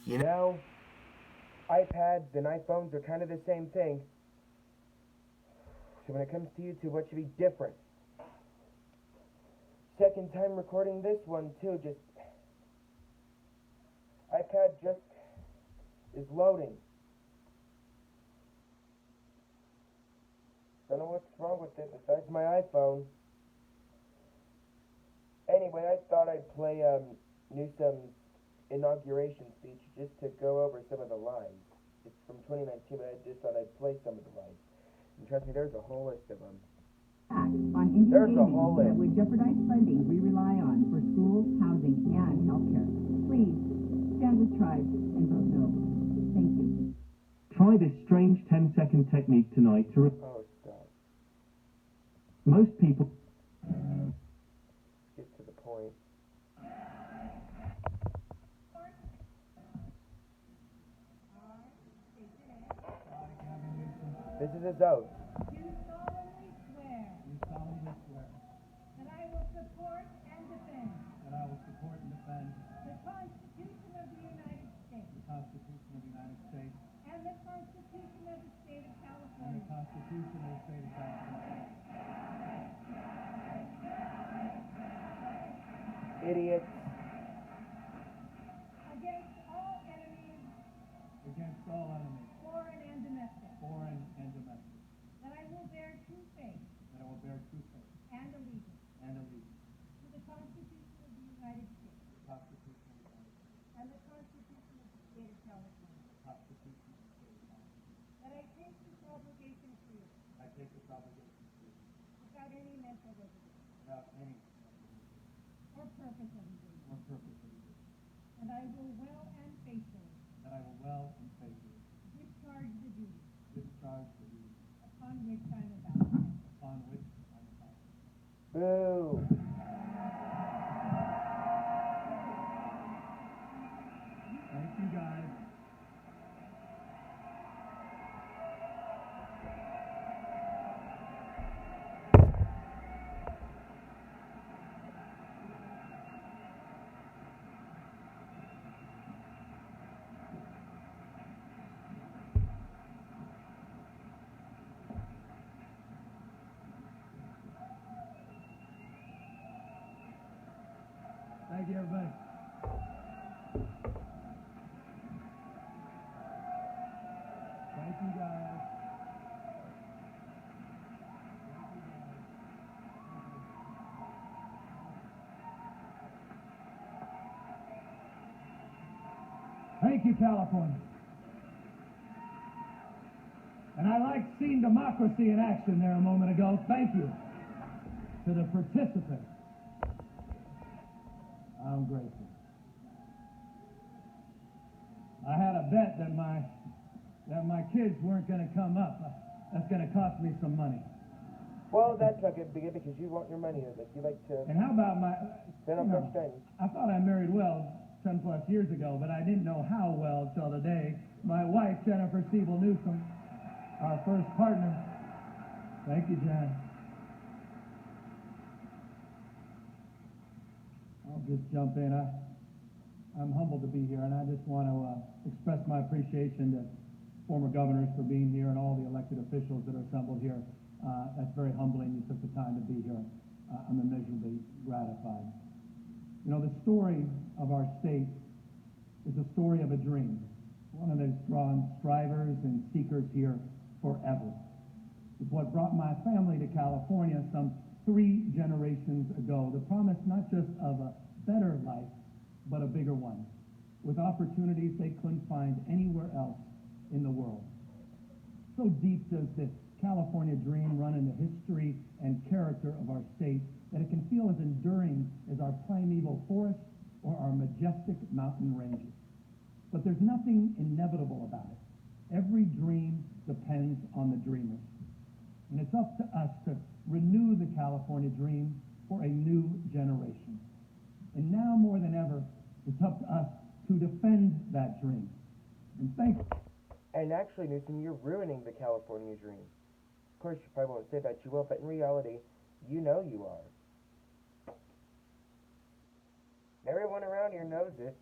You know, iPads and iPhones are kind of the same thing. So when it comes to YouTube, what should be different? Second time recording this one too, just iPad just is loading. Don't know what's wrong with it besides my iPhone. Anyway, I thought I'd play Newsom's inauguration speech just to go over some of the lines. It's from 2019, but I just thought I'd play some of the lines. And trust me, there's a whole list of them. On Indian There's a whole that list. would jeopardize funding we rely on for schools, housing, and healthcare. Please stand with tribes and vote no. Thank you. Try this strange 10-second technique tonight to... Oh, stop. Most people... Get to the point. This is his oath. Do solemnly swear that I will support and defend the Constitution of the United States and the Constitution of the State of California Idiots. against all enemies, foreign and domestic, that I will bear true faith and allegiance to the Constitution of the United States and the Constitution of the State of California, that I take this obligation freely without any mental reservation or purpose of evasion, and I will well and faithfully discharge the duties upon which I am about to enter. Boo. Thank you, guys. Thank you, everybody. Thank you, guys. Thank you, California. And I like seeing democracy in action there a moment ago. Thank you to the participants. I'm grateful. I had a bet that my kids weren't going to come up. That's going to cost me some money. Well, that's not good because you want your money with it. You like to And how about my... spend on French dining. I thought I married well 10 plus years ago, but I didn't know how well till the day my wife, Jennifer Siebel Newsom, our first partner. Thank you, Jan. I'll just jump in. I'm humbled to be here, and I just want to express my appreciation to former governors for being here and all the elected officials that are assembled here. That's very humbling. You took the time to be here. I'm immeasurably gratified. You know, the story of our state is the story of a dream, one that has drawn strivers and seekers here forever. It's what brought my family to California some 3 generations ago. The promise not just of a better life, but a bigger one, with opportunities they couldn't find anywhere else in the world. So deep does the California dream run in the history and character of our state that it can feel as enduring as our primeval forests or our majestic mountain ranges. But there's nothing inevitable about it. Every dream depends on the dreamers. And it's up to us to renew the California dream for a new generation. And now more than ever, it's up to us to defend that dream. And actually, Newsom, you're ruining the California dream. Of course, you probably won't say that you will, but in reality, you know you are. Everyone around here knows it.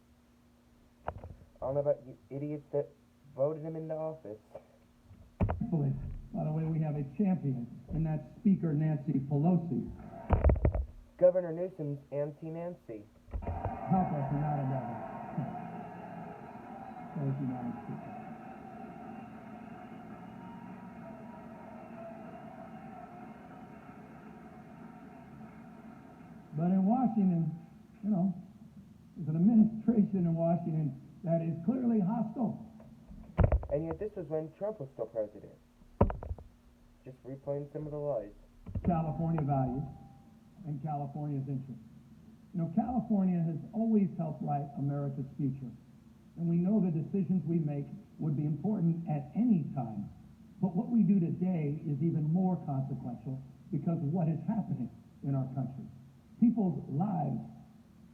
I don't know about you idiots that voted him into office. Thankfully, by the way, we have a champion, and that's Speaker Nancy Pelosi. Governor Newsom's anti-Nancy. Help us, we're not a devil. Pelosi, Madam Speaker. But in Washington, there's an administration in Washington that is clearly hostile. And yet this was when Trump was still president. Just replaying some of the lies. California values and California's interests. California has always helped write America's future. And we know the decisions we make would be important at any time. But what we do today is even more consequential because of what is happening in our country. People's lives,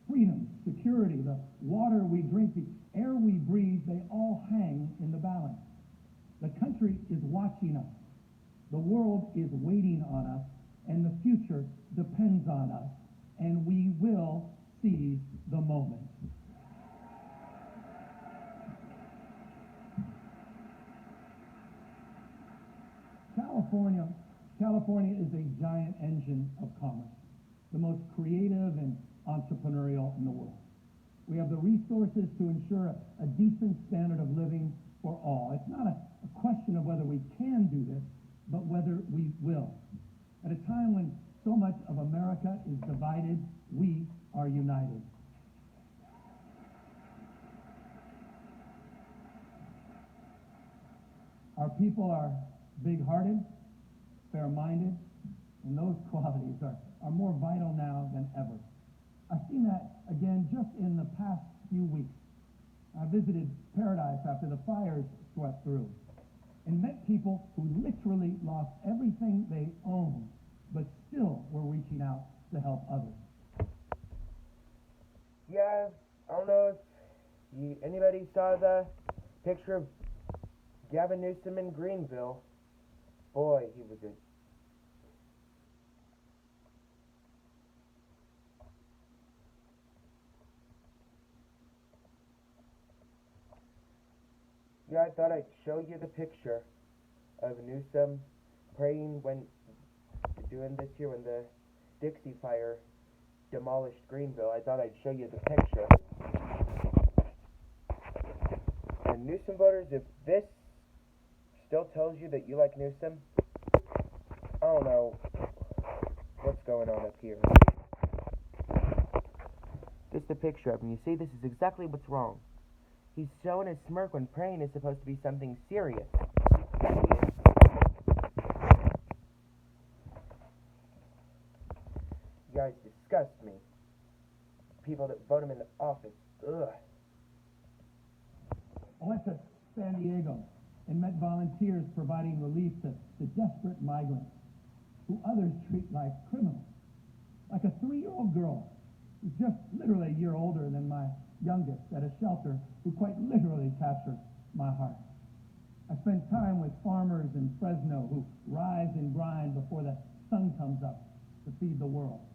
freedom, security, the water we drink, the air we breathe, they all hang in the balance. The country is watching us. The world is waiting on us, and the future depends on us, and we will seize the moment. California is a giant engine of commerce, the most creative and entrepreneurial in the world. We have the resources to ensure a decent standard of living for all. It's not a question of whether we can do this, but whether we will. At a time when so much of America is divided, we are united. Our people are big-hearted, fair-minded, and those qualities are more vital now than ever. I've seen that again just in the past few weeks. I visited Paradise after the fires swept through and met people who literally lost everything they owned, but still were reaching out to help others. Yeah, I don't know if anybody saw the picture of Gavin Newsom in Greenville. Boy, he was a Yeah, I thought I'd show you the picture of Newsom praying when doing this here when the Dixie Fire demolished Greenville. I thought I'd show you the picture. And Newsom voters, if this still tells you that you like Newsom, I don't know what's going on up here. This is the picture of him. You see, this is exactly what's wrong. He's showing his smirk when praying is supposed to be something serious. You guys disgust me. People that vote him into office. Ugh. I went to San Diego and met volunteers providing relief to desperate migrants who others treat like criminals. Like a 3-year-old girl who's just literally a year older than my youngest at a shelter who quite literally captured my heart. I spent time with farmers in Fresno who rise and grind before the sun comes up to feed the world.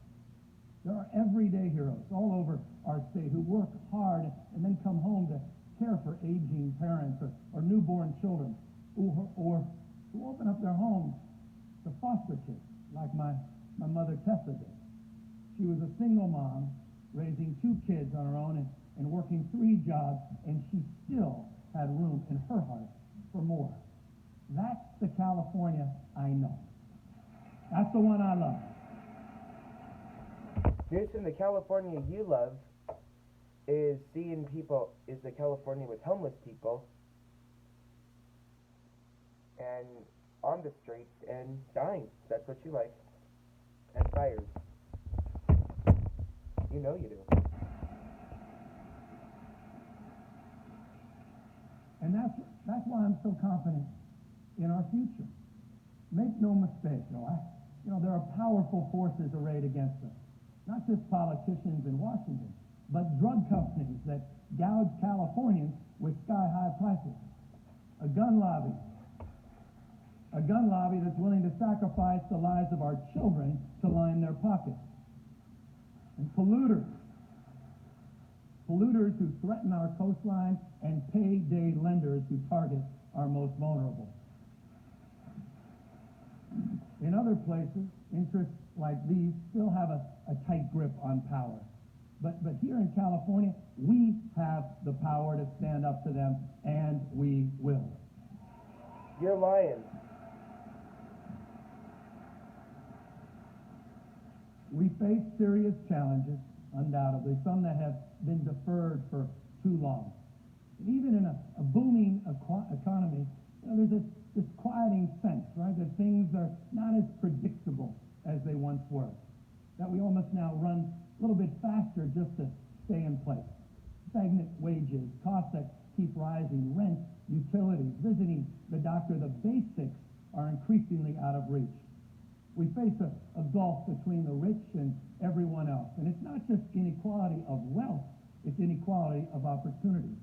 There are everyday heroes all over our state who work hard and then come home to care for aging parents or newborn children who open up their homes to foster kids like my mother Tessa did. She was a single mom raising 2 kids on her own and working 3 jobs, and she still had room in her heart for more. That's the California I know. That's the one I love. Newsom, the California you love is the California with homeless people and on the streets and dying. That's what you like. And fires. You know you do. And that's why I'm so confident in our future. Make no mistake, there are powerful forces arrayed against us. Not just politicians in Washington, but drug companies that gouge Californians with sky-high prices. A gun lobby that's willing to sacrifice the lives of our children to line their pockets. And polluters polluters who threaten our coastline, and payday lenders who target our most vulnerable. In other places, interests like these still have a tight grip on power. But here in California, we have the power to stand up to them, and we will. You're lying. We face serious challenges, undoubtedly, some that have been deferred for too long. And even in a booming economy, there's this quieting sense, right, that things are not as predictable as they once were, that we all must now run a little bit faster just to stay in place. Stagnant wages, costs that keep rising, rent, utilities, visiting the doctor, the basics are increasingly out of reach. We face a gulf between the rich and everyone else. And it's not just inequality of wealth, it's inequality of opportunity.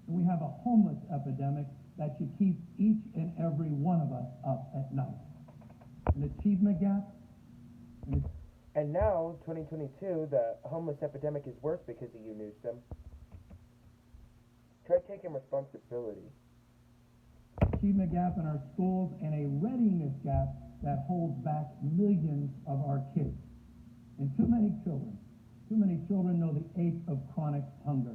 And we have a homeless epidemic that should keep each and every one of us up at night. An achievement gap. And now, 2022, the homeless epidemic is worse because of you, Newsom. Try taking responsibility. Achievement gap in our schools and a readiness gap that holds back millions of our kids. And too many children know the ache of chronic hunger.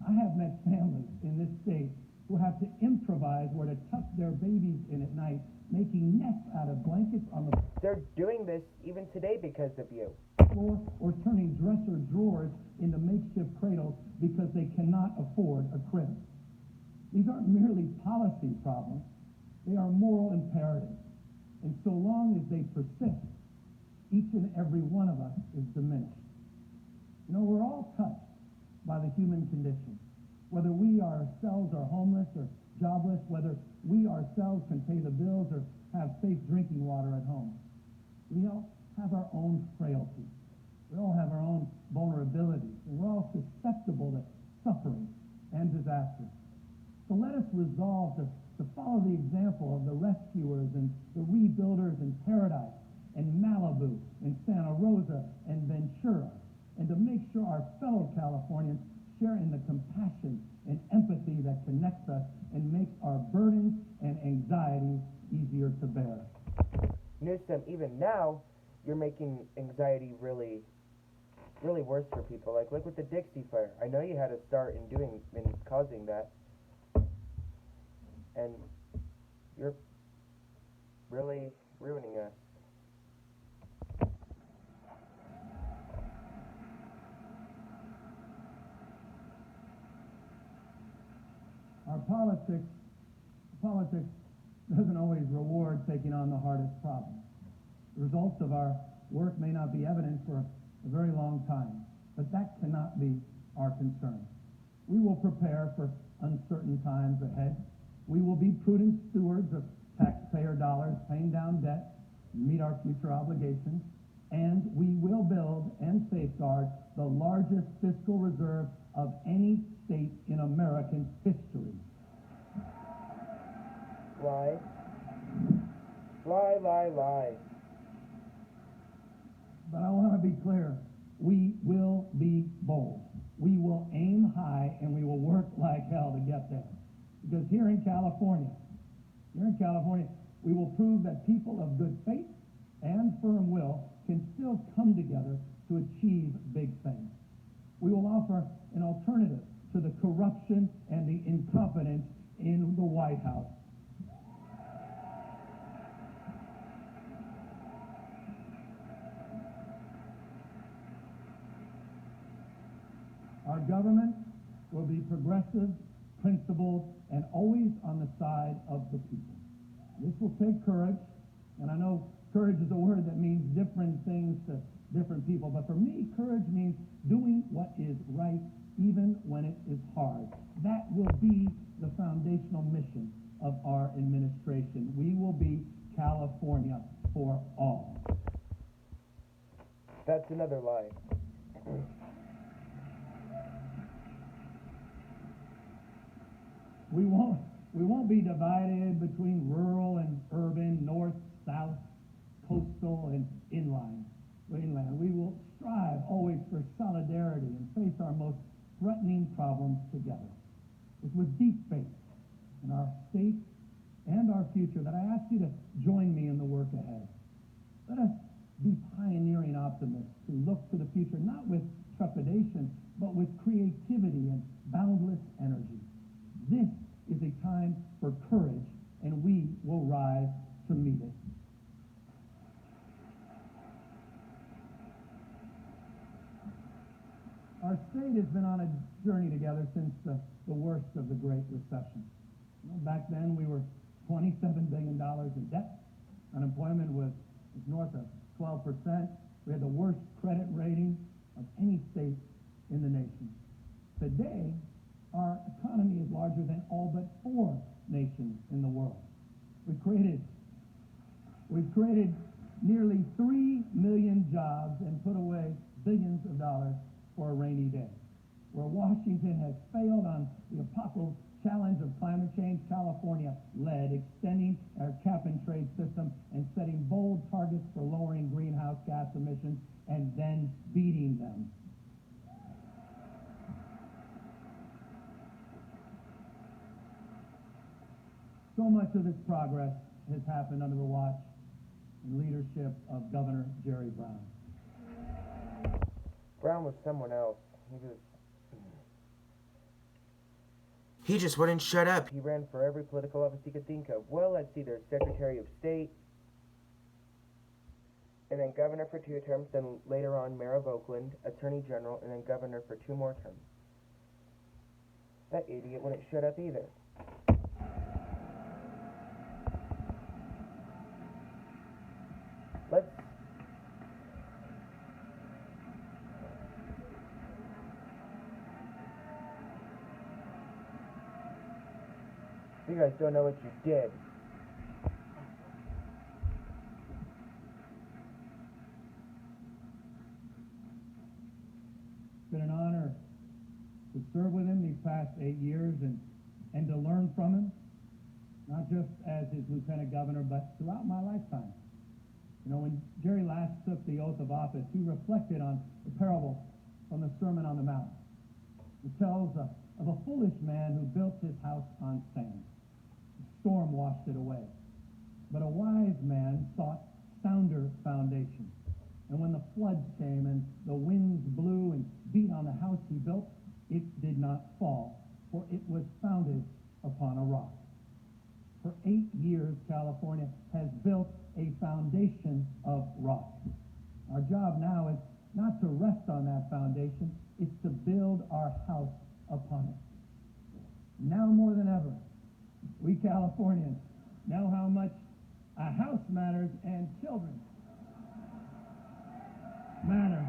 I have met families in this state who have to improvise where to tuck their babies in at night, making nests out of blankets on the They're doing this even today because of you. floor or turning dresser drawers into makeshift cradles because they cannot afford a crib. These aren't merely policy problems, they are moral imperatives. And so long as they persist, each and every one of us is diminished. You know, we're all touched by the human condition. Whether we ourselves are homeless or jobless, whether we ourselves can pay the bills or have safe drinking water at home. We all have our own frailties. We all have our own vulnerabilities, and we're all susceptible to suffering and disaster. So let us resolve to follow the example of the rescuers and the rebuilders in Paradise and Malibu and Santa Rosa and Ventura, and to make sure our fellow Californians share in the compassion and empathy that connects us and makes our burdens and anxieties easier to bear. Newsom, even now, you're making anxiety really worse for people. Like, look with the Dixie Fire. I know you had a start in causing that. And you're really ruining us. Our politics doesn't always reward taking on the hardest problems. The results of our work may not be evident for a very long time, but that cannot be our concern. We will prepare for uncertain times ahead. We will be prudent stewards of taxpayer dollars, paying down debt, meet our future obligations, and we will build and safeguard the largest fiscal reserve of any state in American history. Lie. Lie, lie, lie. But I want to be clear. We will be bold. We will aim high, and we will work like hell to get there. Because here in California, we will prove that people of good faith and firm will can still come together to achieve big things. We will offer an alternative to the corruption and the incompetence in the White House. Our government will be progressive, principled, and always on the side of the people. This will take courage, and I know courage is a word that means different things to different people, but for me, courage means doing what is right even when it is hard. That will be the foundational mission of our administration. We will be California for all. That's another lie. We won't be divided between rural and urban, north, south, coastal, and inland. We will strive always for solidarity and face our most threatening problems together. It's with deep faith in our state and our future that I ask you to join me in the work ahead. Let us be pioneering optimists who look to the future not with trepidation, but with creativity and boundless energy. This is a time for courage, and we will rise to meet it. Our state has been on a journey together since the worst of the Great Recession. Back then, we were $27 billion in debt. Unemployment was north of 12%. We had the worst credit rating of any state in the nation. Today, our economy is larger than all but 4 nations in the world. We've created nearly 3 million jobs and put away billions of dollars for a rainy day. Where Washington has failed on the Apollo challenge of climate change, California led, extending our cap-and-trade system and setting bold targets for lowering greenhouse gas emissions and then beating them. So much of this progress has happened under the watch and leadership of Governor Jerry Brown. Brown was someone else. He just wouldn't shut up. He ran for every political office he could think of. Well, let's see, there's Secretary of State, and then governor for 2 terms, then later on mayor of Oakland, attorney general, and then governor for 2 more terms. That idiot wouldn't shut up either. Let's... You guys don't know what you did. It's been an honor to serve with him these past 8 years and to learn from him, not just as his lieutenant governor, but throughout my lifetime. You know, when Jerry last took the oath of office, he reflected on the parable from the Sermon on the Mount. It tells of a foolish man who built his house on sand. The storm washed it away. But a wise man sought sounder foundation. And when the floods came and the winds blew and beat on the house he built, it did not fall, for it was founded upon a rock. For 8 years, California has built a foundation of rock. Our job now is not to rest on that foundation, it's to build our house upon it. Now more than ever, we Californians know how much a house matters and children matter.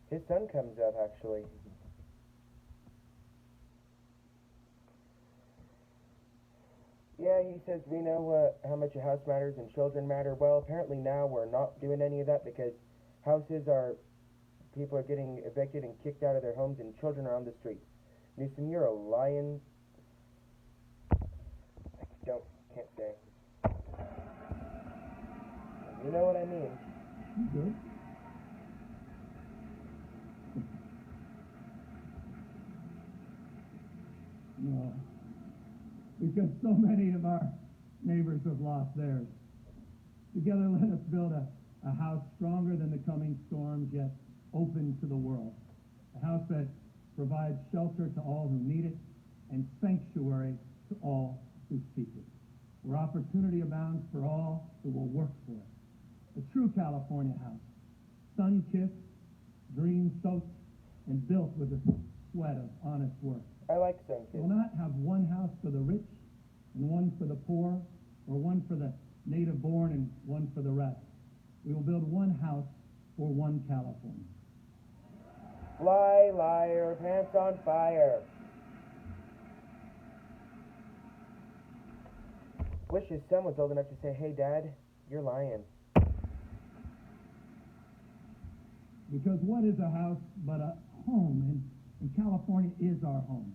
His son comes up, actually. Yeah, he says we know how much a house matters and children matter. Well, apparently now we're not doing any of that because people are getting evicted and kicked out of their homes and children are on the streets. Newsom, you're a lion. Can't say. You know what I mean. Good. No. Because so many of our neighbors have lost theirs. Together, let us build a house stronger than the coming storms, yet open to the world. A house that provides shelter to all who need it and sanctuary to all who seek it. Where opportunity abounds for all who will work for it. A true California house, sun-kissed, dream-soaked, and built with the sweat of honest work. I like sun-kissed. We will not have one house for the rich and one for the poor, or one for the native-born and one for the rest. We will build one house for one California. Lie, liar, pants on fire. Wish his son was old enough to say, hey, Dad, you're lying. Because what is a house but a home? And California is our home.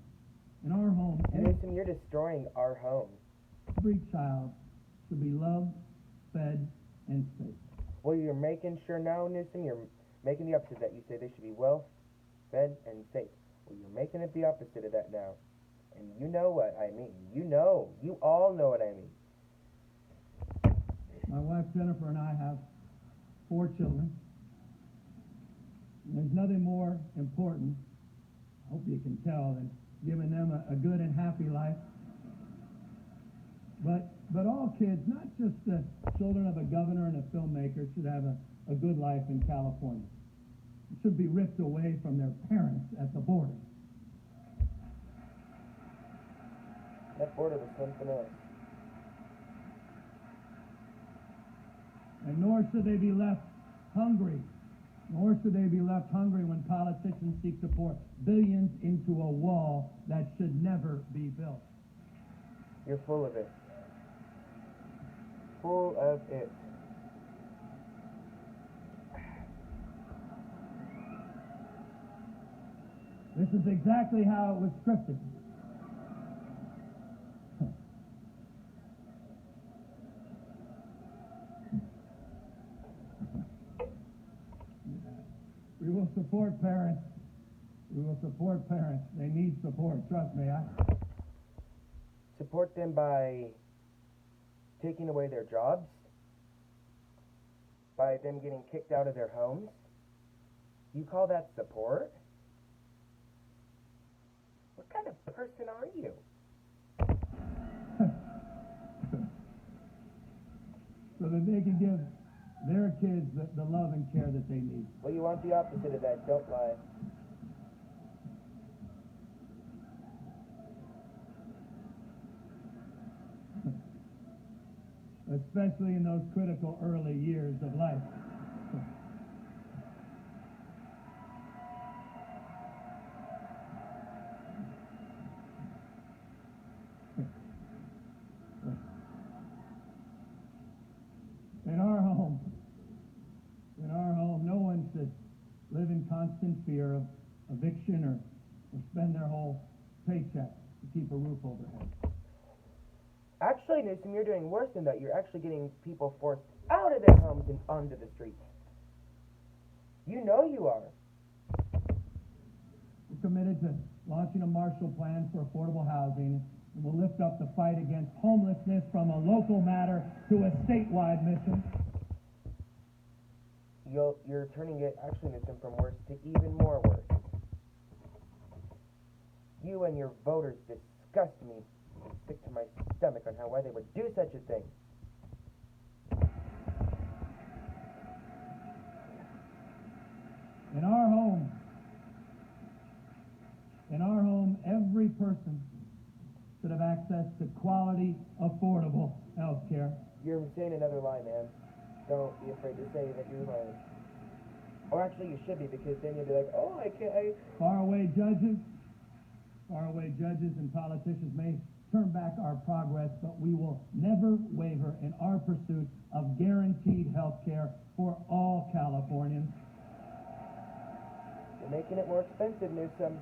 And our home, Newsom, you're destroying our home. Every child should be loved, fed, and safe. Well, you're making sure now, Newsom, you're making the opposite of that. You say they should be well, fed, and safe. Well, you're making it the opposite of that now. And you know what I mean. You all know what I mean. My wife Jennifer and I have 4 children. And there's nothing more important, I hope you can tell, than giving them a good and happy life. But all kids, not just the children of a governor and a filmmaker, should have a good life in California. It should be ripped away from their parents at the border. That border was something else. And nor should they be left hungry. Nor should they be left hungry when politicians seek to pour billions into a wall that should never be built. You're full of it. Full of it. This is exactly how it was scripted. We will support parents. We will support parents. They need support. Trust me. Support them by taking away their jobs? By them getting kicked out of their homes? You call that support? What kind of person are you? So that they can give their kids the love and care that they need. Well, you want the opposite of that. Don't lie. Especially in those critical early years of life. In our home, no one should live in constant fear of eviction or spend their whole paycheck to keep a roof overhead. Actually, Newsom, you're doing worse than that. You're actually getting people forced out of their homes and onto the streets. You know you are. We're committed to launching a Marshall Plan for affordable housing, and we'll lift up the fight against homelessness from a local matter to a statewide mission. You're turning it, actually, Newsom, from worse to even more worse. You and your voters disgust me. Stick to my stomach on why they would do such a thing. In our home, every person should have access to quality, affordable health care. You're saying another lie, man. Don't be afraid to say that you're lying. Or actually, you should be, because then you'll be like, oh, I can't. Faraway judges and politicians may turn back our progress, but we will never waver in our pursuit of guaranteed health care for all Californians. You're making it more expensive, Newsom.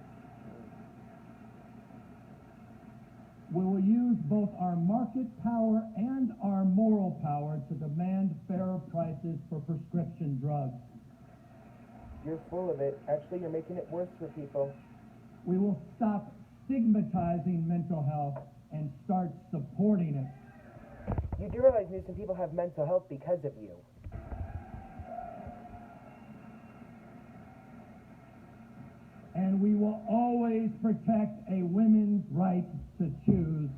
We will use both our market power and our moral power to demand fairer prices for prescription drugs. You're full of it. Actually, you're making it worse for people. We will stop stigmatizing mental health and start supporting it. You do realize, Newsom, people have mental health because of you. And we will always protect a woman's right to choose.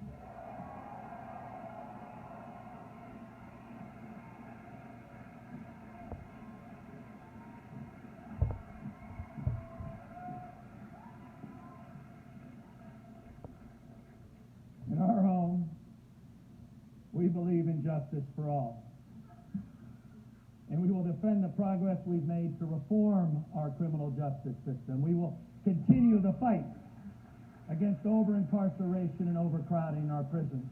In our home, we believe in justice for all. And we will defend the progress we've made to reform our criminal justice system. We will continue the fight against over-incarceration and overcrowding in our prisons.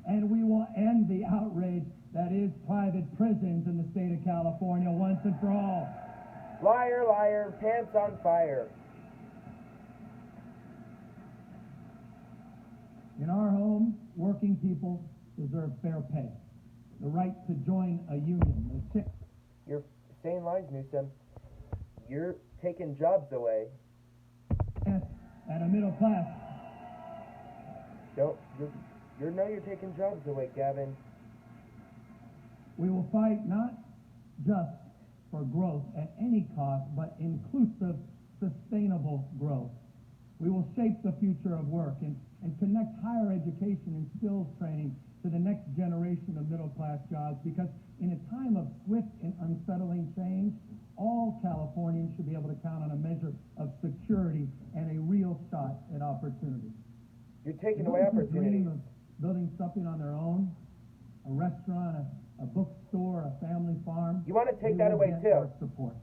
And we will end the outrage that is private prisons in the state of California once and for all. Liar, liar, pants on fire. In our home, working people deserve fair pay, the right to join a union. You're saying lies, Newsom. You're taking jobs away. and a middle class. Don't, you're taking jobs away, Gavin. We will fight not just for growth at any cost, but inclusive, sustainable growth. We will shape the future of work and connect higher education and skills training to the next generation of middle-class jobs, because in a time of swift and unsettling change, all Californians should be able to count on a measure of security and a real shot at opportunity. You're taking away opportunities. Dream of building something on their own, a restaurant, a bookstore, a family farm. You want to take that away too? Our support.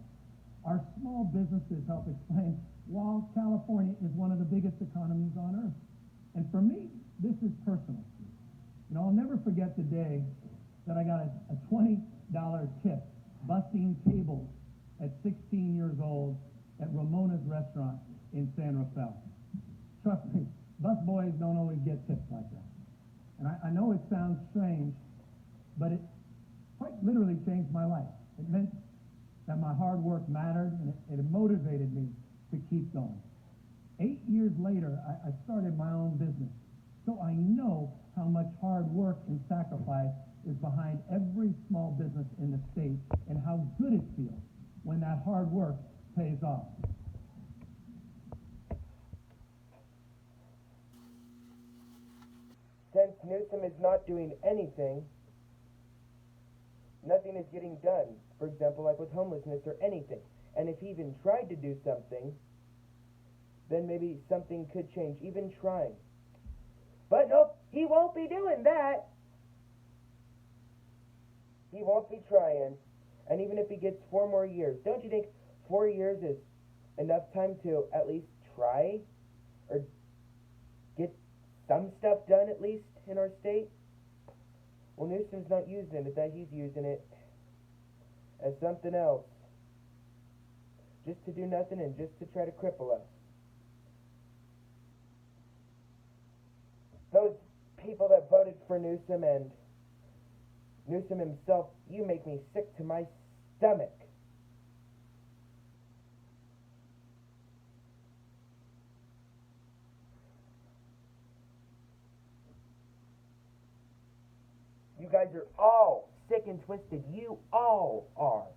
Our small businesses help explain why California is one of the biggest economies on earth. And for me, this is personal. You know, I'll never forget the day that I got a $20 tip busting tables at 16 years old at Ramona's restaurant in San Rafael. Trust me, busboys don't always get tips like that. And I know it sounds strange, but it quite literally changed my life. It meant that my hard work mattered, and it motivated me to keep going. 8 years later, I started my own business. So I know how much hard work and sacrifice is behind every small business in the state, and how good it feels when that hard work pays off. Since Newsom is not doing anything, nothing is getting done. For example, like with homelessness or anything. And if he even tried to do something, then maybe something could change, even trying. But nope, he won't be doing that. He won't be trying. And even if he gets 4 more years, don't you think 4 years is enough time to at least try? Or get some stuff done at least in our state? Well, Newsom's not using it that he's using it as something else. Just to do nothing and just to try to cripple us. Those people that voted for Newsom and Newsom himself, you make me sick to my stomach. You guys are all sick and twisted. You all are.